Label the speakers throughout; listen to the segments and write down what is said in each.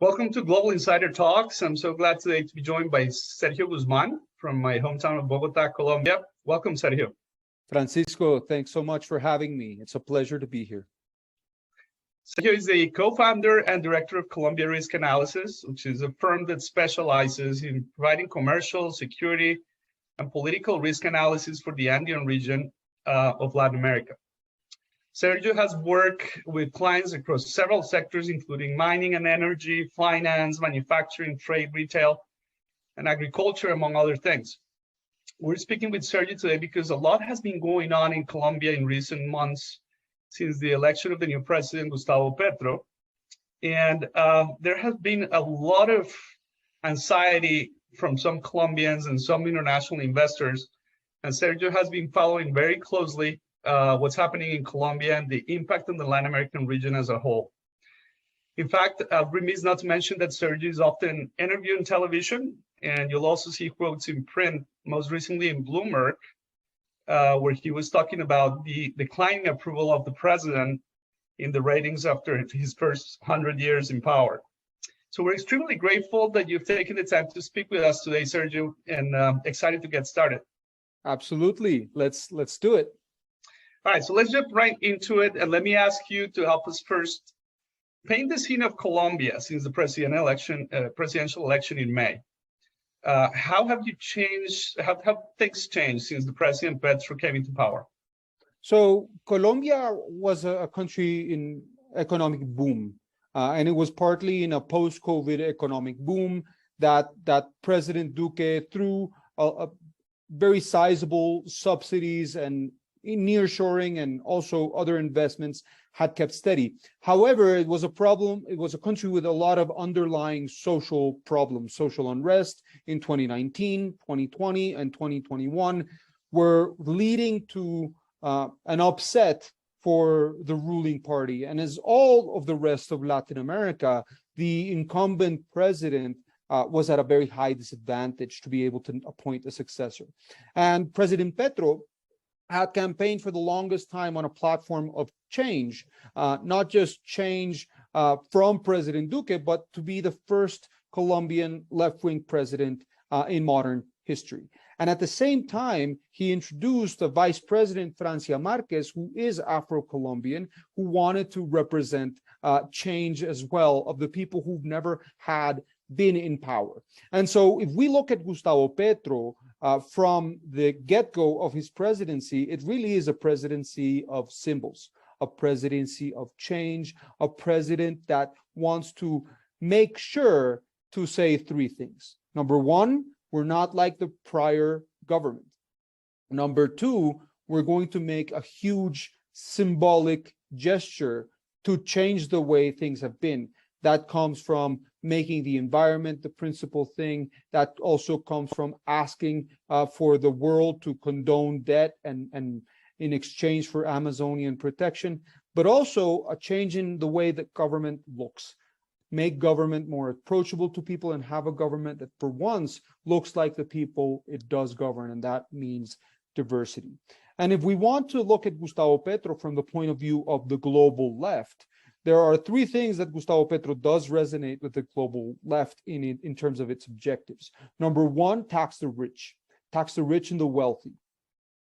Speaker 1: Welcome to Global Insider Talks. I'm so glad today to be joined by Sergio Guzman from my hometown of Bogota, Colombia. Welcome, Sergio.
Speaker 2: Francisco, thanks so much for having me. It's a pleasure to be here.
Speaker 1: Sergio is the co-founder and director of Colombia Risk Analysis, which is a firm that specializes in providing commercial, security, and political risk analysis for the Andean region of Latin America. Sergio has worked with clients across several sectors, including mining and energy, finance, manufacturing, trade, retail, and agriculture, among other things. We're speaking with Sergio today because a lot has been going on in Colombia in recent months since the election of the new president, Gustavo Petro. And there has been a lot of anxiety from some Colombians and some international investors. And Sergio has been following very closely what's happening in Colombia and the impact on the Latin American region as a whole. In fact, remiss not to mention that Sergio is often interviewed on television, and you'll also see quotes in print, most recently in Bloomberg, where he was talking about the declining approval of the president in the ratings after his first 100 years in power. So we're extremely grateful that you've taken the time to speak with us today, Sergio, and excited to get started.
Speaker 2: Absolutely. Let's do it.
Speaker 1: All right, so let's jump right into it. And let me ask you to help us first paint the scene of Colombia since the presidential election in May. How have you changed? How have things changed since the president Petro came into power?
Speaker 2: So Colombia was a country in economic boom, and it was partly in a post-COVID economic boom that President Duque, through a very sizable subsidies and nearshoring and also other investments, had kept steady. However, it was a problem. It was a country with a lot of underlying social problems. Social unrest in 2019, 2020, and 2021 were leading to an upset for the ruling party. And as all of the rest of Latin America, the incumbent president was at a very high disadvantage to be able to appoint a successor. And President Petro had campaigned for the longest time on a platform of change, not just change from President Duque, but to be the first Colombian left-wing president in modern history. And at the same time, he introduced a vice president, Francia Marquez, who is Afro-Colombian, who wanted to represent change as well of the people who've never had been in power. And so if we look at Gustavo Petro, from the get-go of his presidency, it really is a presidency of symbols, a presidency of change, a president that wants to make sure to say three things. Number one, we're not like the prior government. Number two, we're going to make a huge symbolic gesture to change the way things have been. That comes from making the environment the principal thing. That also comes from asking for the world to condone debt and in exchange for Amazonian protection, but also a change in the way that government looks. Make government more approachable to people and have a government that for once looks like the people it does govern, and that means diversity. And if we want to look at Gustavo Petro from the point of view of the global left, there are three things that Gustavo Petro does resonate with the global left in terms of its objectives. Number one, tax the rich and the wealthy.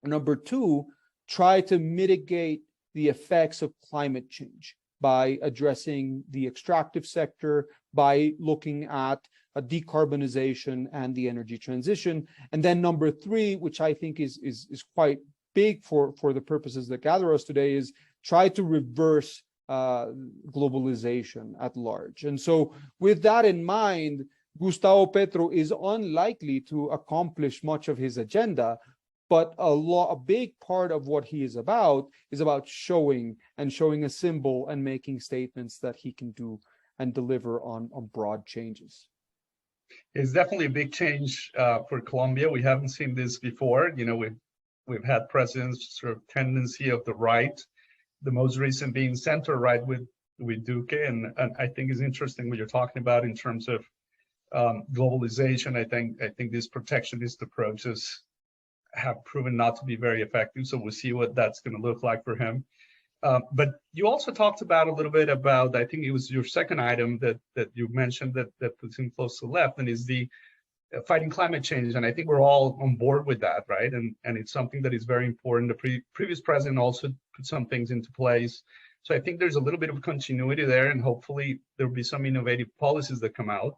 Speaker 2: Number two, try to mitigate the effects of climate change by addressing the extractive sector, by looking at a decarbonization and the energy transition. And then number three, which I think is quite big for the purposes that gather us today, is try to reverse globalization at large. And so with that in mind, Gustavo Petro is unlikely to accomplish much of his agenda, but a big part of what he is about showing a symbol and making statements that he can do and deliver on broad changes.
Speaker 1: It's definitely a big change for Colombia. We haven't seen this before. You know, we've had presidents sort of tendency of the right, the most recent being center right with Duque, and I think it's interesting what you're talking about in terms of globalization. I think these protectionist approaches have proven not to be very effective. So we'll see what that's going to look like for him. But you also talked about a little bit about, I think it was your second item that you mentioned that puts him close to the left, and is the fighting climate change. And I think we're all on board with that, right? And it's something that is very important. The previous president also put some things into place. So I think there's a little bit of continuity there, and hopefully there'll be some innovative policies that come out.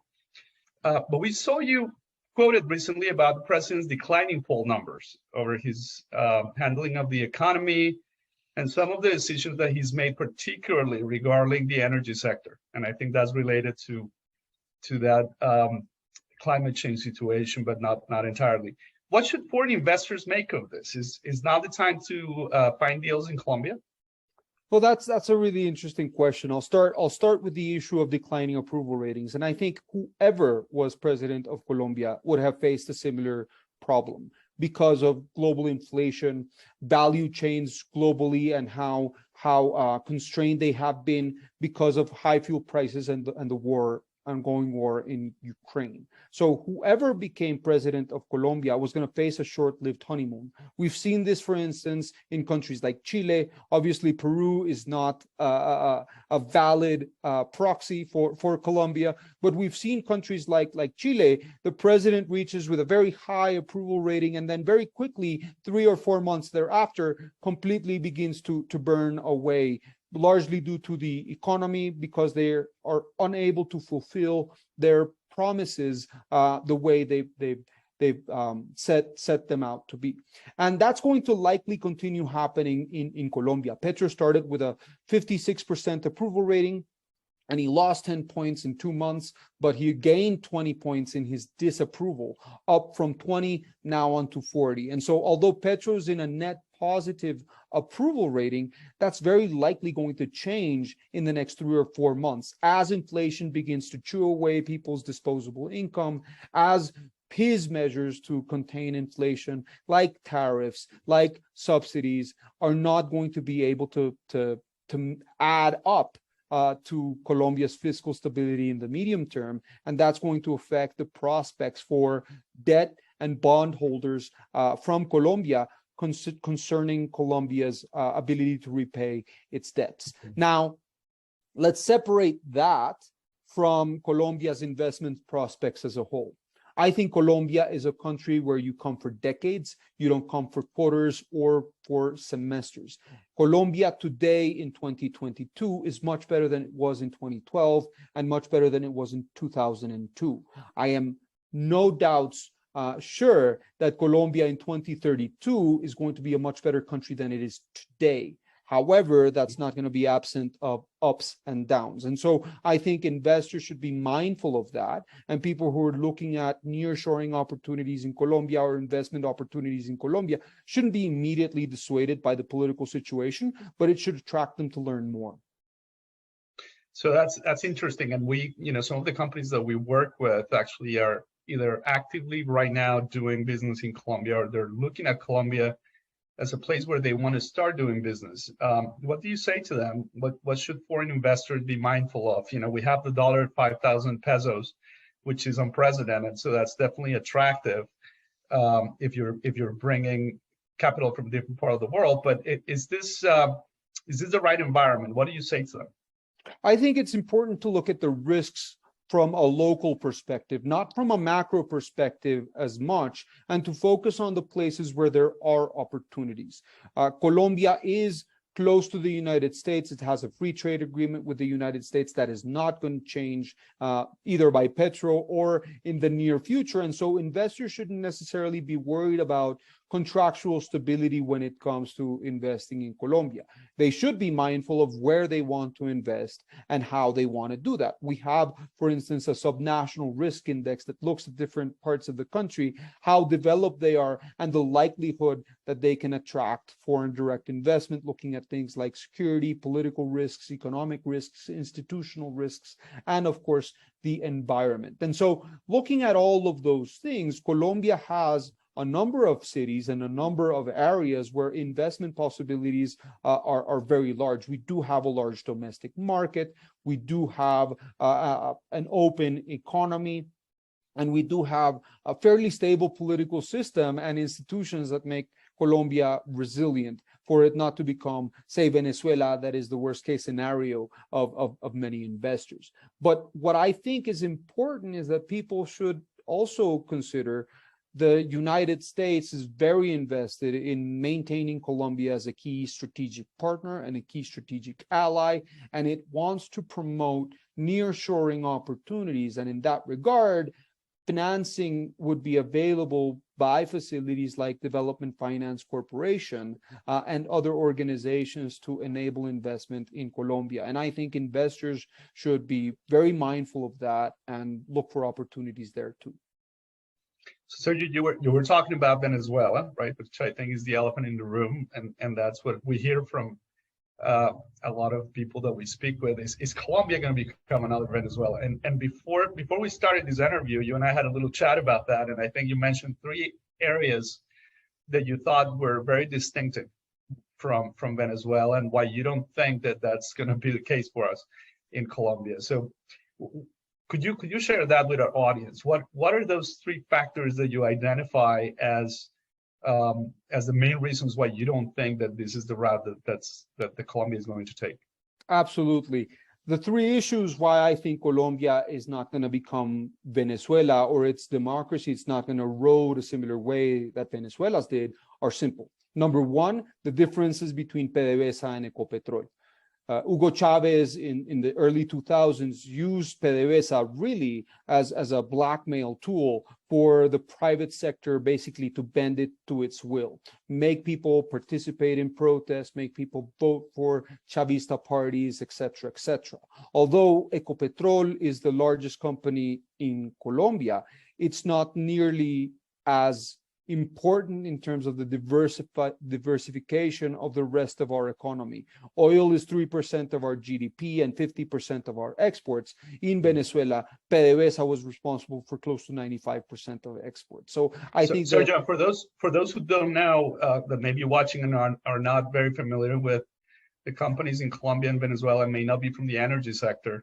Speaker 1: But we saw you quoted recently about the president's declining poll numbers over his handling of the economy and some of the decisions that he's made, particularly regarding the energy sector. And I think that's related to that climate change situation, but not entirely. What should foreign investors make of this? Is now the time to find deals in Colombia?
Speaker 2: Well, that's a really interesting question. I'll start with the issue of declining approval ratings. And I think whoever was president of Colombia would have faced a similar problem because of global inflation, value chains globally, and how constrained they have been because of high fuel prices and the ongoing war in Ukraine. So whoever became president of Colombia was going to face a short-lived honeymoon. We've seen this, for instance, in countries like Chile. Obviously, Peru is not a valid proxy for Colombia, but we've seen countries like Chile. The president reaches with a very high approval rating, and then very quickly, 3 or 4 months thereafter, completely begins to burn away, largely due to the economy, because they are unable to fulfill their promises the way they've set them out to be. And that's going to likely continue happening in Colombia. Petro started with a 56% approval rating, and he lost 10 points in 2 months, but he gained 20 points in his disapproval, up from 20 now on to 40. And so although Petro's in a net positive approval rating, that's very likely going to change in the next 3 or 4 months as inflation begins to chew away people's disposable income, as his measures to contain inflation, like tariffs, like subsidies, are not going to be able to add up to Colombia's fiscal stability in the medium term. And that's going to affect the prospects for debt and bondholders from Colombia concerning Colombia's ability to repay its debts. Now, let's separate that from Colombia's investment prospects as a whole. I think Colombia is a country where you come for decades, you don't come for quarters or for semesters. Colombia today in 2022 is much better than it was in 2012 and much better than it was in 2002. I am no doubts sure that Colombia in 2032 is going to be a much better country than it is today. However, that's not going to be absent of ups and downs. And so I think investors should be mindful of that. And people who are looking at nearshoring opportunities in Colombia or investment opportunities in Colombia shouldn't be immediately dissuaded by the political situation, but it should attract them to learn more.
Speaker 1: So that's interesting. And we, some of the companies that we work with actually are either actively right now doing business in Colombia, or they're looking at Colombia as a place where they want to start doing business. What do you say to them? What should foreign investors be mindful of? We have the dollar at 5,000 pesos, which is unprecedented. So that's definitely attractive if you're bringing capital from a different part of the world. But is this the right environment? What do you say to them?
Speaker 2: I think it's important to look at the risks from a local perspective, not from a macro perspective as much, and to focus on the places where there are opportunities. Colombia is close to the United States. It has a free trade agreement with the United States that is not going to change either by Petro or in the near future. And so investors shouldn't necessarily be worried about contractual stability when it comes to investing in Colombia. They should be mindful of where they want to invest and how they want to do that. We have, for instance, a subnational risk index that looks at different parts of the country, how developed they are, and the likelihood that they can attract foreign direct investment, looking at things like security, political risks, economic risks, institutional risks, and of course, the environment. And so looking at all of those things, Colombia has a number of cities and a number of areas where investment possibilities are very large. We do have a large domestic market. We do have an open economy. And we do have a fairly stable political system and institutions that make Colombia resilient. for it not to become, say, Venezuela, that is the worst case scenario of many investors. But what I think is important is that people should also consider the United States is very invested in maintaining Colombia as a key strategic partner and a key strategic ally, and it wants to promote nearshoring opportunities. And in that regard, financing would be available by facilities like Development Finance Corporation and other organizations to enable investment in Colombia. And I think investors should be very mindful of that and look for opportunities there too.
Speaker 1: So you were talking about Venezuela, right? Which I think is the elephant in the room, and that's what we hear from a lot of people that we speak with. Is Colombia going to become another Venezuela? And before we started this interview, you and I had a little chat about that, and I think you mentioned 3 areas that you thought were very distinctive from Venezuela, and why you don't think that that's going to be the case for us in Colombia. So could you share that with our audience? What are those 3 factors that you identify as the main reasons why you don't think that this is the route that the Colombia is going to take?
Speaker 2: Absolutely. The 3 issues why I think Colombia is not going to become Venezuela, or its democracy, it's not going to erode a similar way that Venezuela's did, are simple. Number 1, the differences between PDVSA and Ecopetrol. Hugo Chavez in the early 2000s used PDVSA really as a blackmail tool for the private sector, basically to bend it to its will, make people participate in protests, make people vote for Chavista parties, etc., etc. Although Ecopetrol is the largest company in Colombia, it's not nearly as important in terms of the diversification of the rest of our economy. Oil is 3% of our GDP and 50% of our exports. In Venezuela, PDVSA was responsible for close to 95% of exports. So I think
Speaker 1: so John, for those who don't know, that may be watching and are not very familiar with the companies in Colombia and Venezuela, may not be from the energy sector.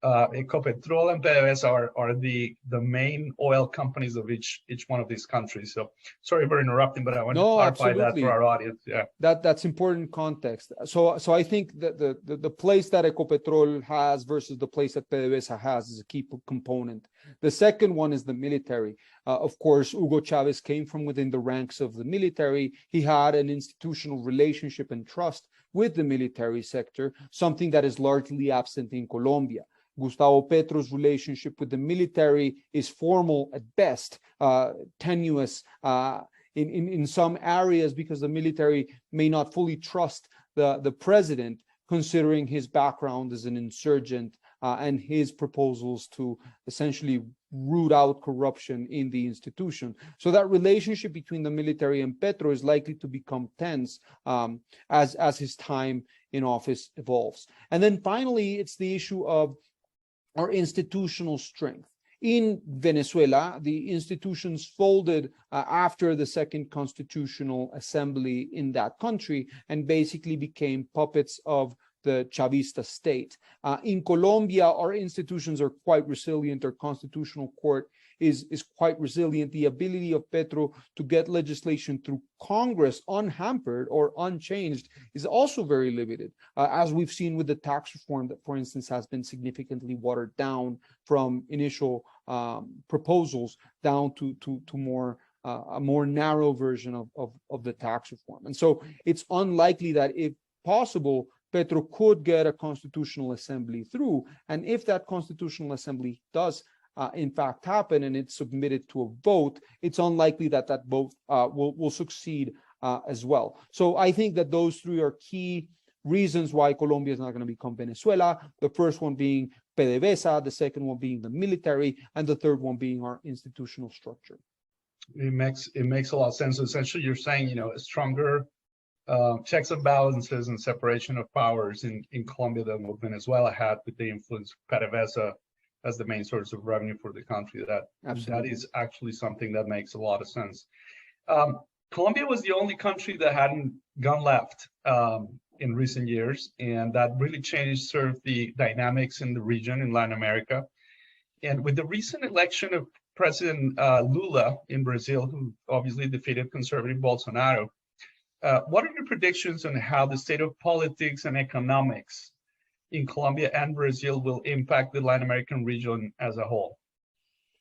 Speaker 1: Ecopetrol and PDVSA are the main oil companies of each one of these countries. So sorry for interrupting, but I want to clarify that for our audience. Yeah,
Speaker 2: that's important context. So I think that the place that Ecopetrol has versus the place that PDVSA has is a key component. The second one is the military. Of course, Hugo Chavez came from within the ranks of the military. He had an institutional relationship and trust with the military sector, something that is largely absent in Colombia. Gustavo Petro's relationship with the military is formal at best, tenuous in some areas, because the military may not fully trust the president, considering his background as an insurgent and his proposals to essentially root out corruption in the institution. So that relationship between the military and Petro is likely to become tense as his time in office evolves. And then finally, it's the issue of our institutional strength. In Venezuela, the institutions folded after the Second Constitutional Assembly in that country and basically became puppets of the Chavista state. In Colombia, our institutions are quite resilient. Our constitutional court is quite resilient. The ability of Petro to get legislation through Congress unhampered or unchanged is also very limited, as we've seen with the tax reform that, for instance, has been significantly watered down from initial proposals down to more a more narrow version of the tax reform. And so it's unlikely that, if possible, Petro could get a constitutional assembly through. And if that constitutional assembly does in fact happen and it's submitted to a vote, it's unlikely that that vote will succeed as well. So I think that those 3 are key reasons why Colombia is not going to become Venezuela. The first one being PDVSA, the second one being the military, and the third one being our institutional structure.
Speaker 1: It makes a lot of sense. So essentially, you're saying, a stronger checks and balances and separation of powers in Colombia than what Venezuela had, with the influence of PDVSA as the main source of revenue for the country. That is actually something that makes a lot of sense. Colombia was the only country that hadn't gone left in recent years, and that really changed sort of the dynamics in the region in Latin America. And with the recent election of President Lula in Brazil, who obviously defeated conservative Bolsonaro, What are your predictions on how the state of politics and economics in Colombia and Brazil will impact the Latin American region as a whole?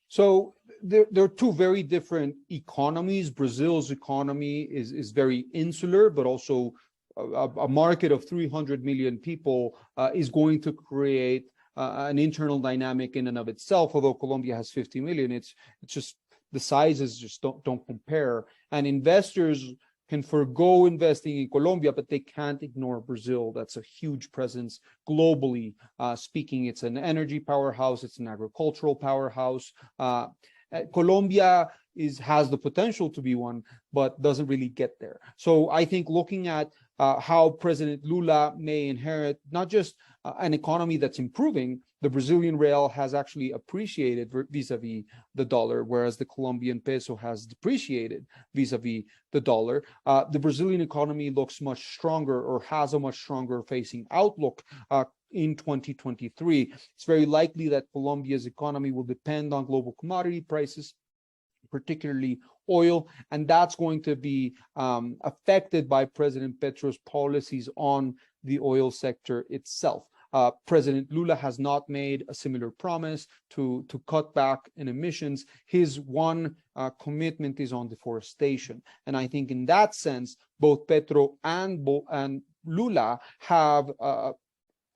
Speaker 2: So there are two very different economies. Brazil's economy is very insular, but also a market of 300 million people is going to create an internal dynamic in and of itself. Although Colombia has 50 million, it's just the sizes just don't compare. And investors can forgo investing in Colombia, but they can't ignore Brazil. That's a huge presence globally speaking. It's an energy powerhouse. It's an agricultural powerhouse. Colombia has the potential to be one, but doesn't really get there. So I think looking at how President Lula may inherit not just an economy that's improving, the Brazilian real has actually appreciated vis-a-vis the dollar, whereas the Colombian peso has depreciated vis-a-vis the dollar. The Brazilian economy looks much stronger, or has a much stronger facing outlook in 2023. It's very likely that Colombia's economy will depend on global commodity prices, particularly oil, and that's going to be affected by President Petro's policies on the oil sector itself. President Lula has not made a similar promise to cut back in emissions. His one commitment is on deforestation. And I think in that sense, both Petro and Lula have a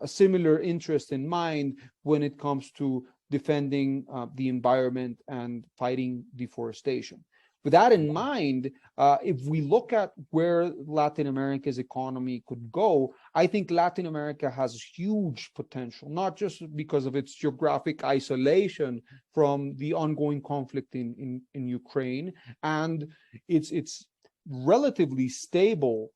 Speaker 2: similar interest in mind when it comes to defending the environment and fighting deforestation. With that in mind, if we look at where Latin America's economy could go, I think Latin America has huge potential, not just because of its geographic isolation from the ongoing conflict in Ukraine and its relatively stable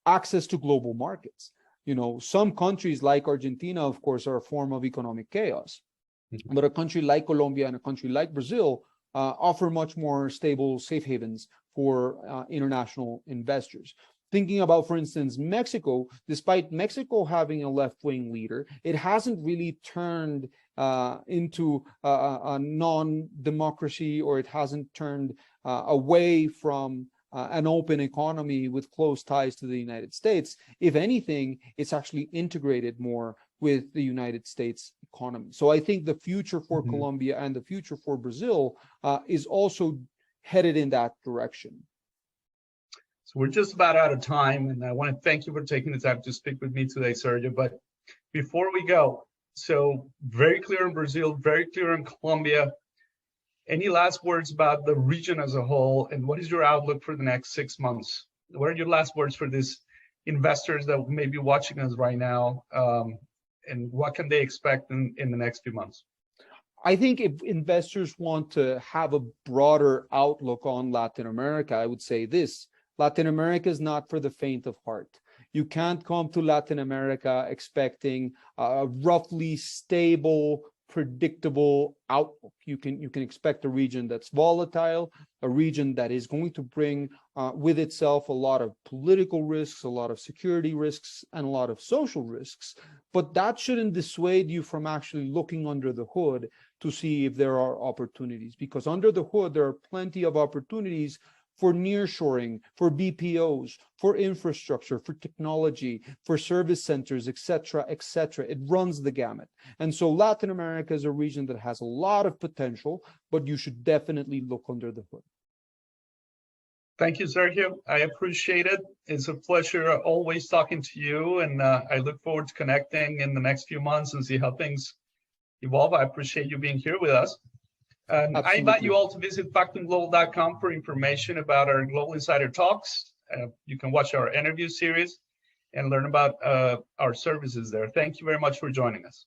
Speaker 2: access to global markets. You know, some countries like Argentina, of course, are a form of economic chaos. But a country like Colombia and a country like Brazil offer much more stable safe havens for international investors. Thinking about, for instance, Mexico, despite Mexico having a left-wing leader, it hasn't really turned into a non-democracy, or it hasn't turned away from an open economy with close ties to the United States. If anything, it's actually integrated more with the United States economy. So I think the future for Colombia and the future for Brazil is also headed in that direction.
Speaker 1: So we're just about out of time, and I want to thank you for taking the time to speak with me today, Sergio. But before we go, so very clear in Brazil, very clear in Colombia. Any last words about the region as a whole, and what is your outlook for the next 6 months? What are your last words for these investors that may be watching us right now, and what can they expect in the next few months?
Speaker 2: I think if investors want to have a broader outlook on Latin America, I would say this: Latin America is not for the faint of heart. You can't come to Latin America expecting a roughly stable, predictable outlook. You can expect a region that's volatile, a region that is going to bring with itself a lot of political risks, a lot of security risks, and a lot of social risks. But that shouldn't dissuade you from actually looking under the hood to see if there are opportunities, because under the hood there are plenty of opportunities for nearshoring, for BPOs, for infrastructure, for technology, for service centers, etc., etc. It runs the gamut. And so Latin America is a region that has a lot of potential, but you should definitely look under the hood.
Speaker 1: Thank you, Sergio. I appreciate it. It's a pleasure always talking to you, and I look forward to connecting in the next few months and see how things evolve. I appreciate you being here with us. And I invite you all to visit factumglobal.com for information about our Global Insider Talks. You can watch our interview series and learn about our services there. Thank you very much for joining us.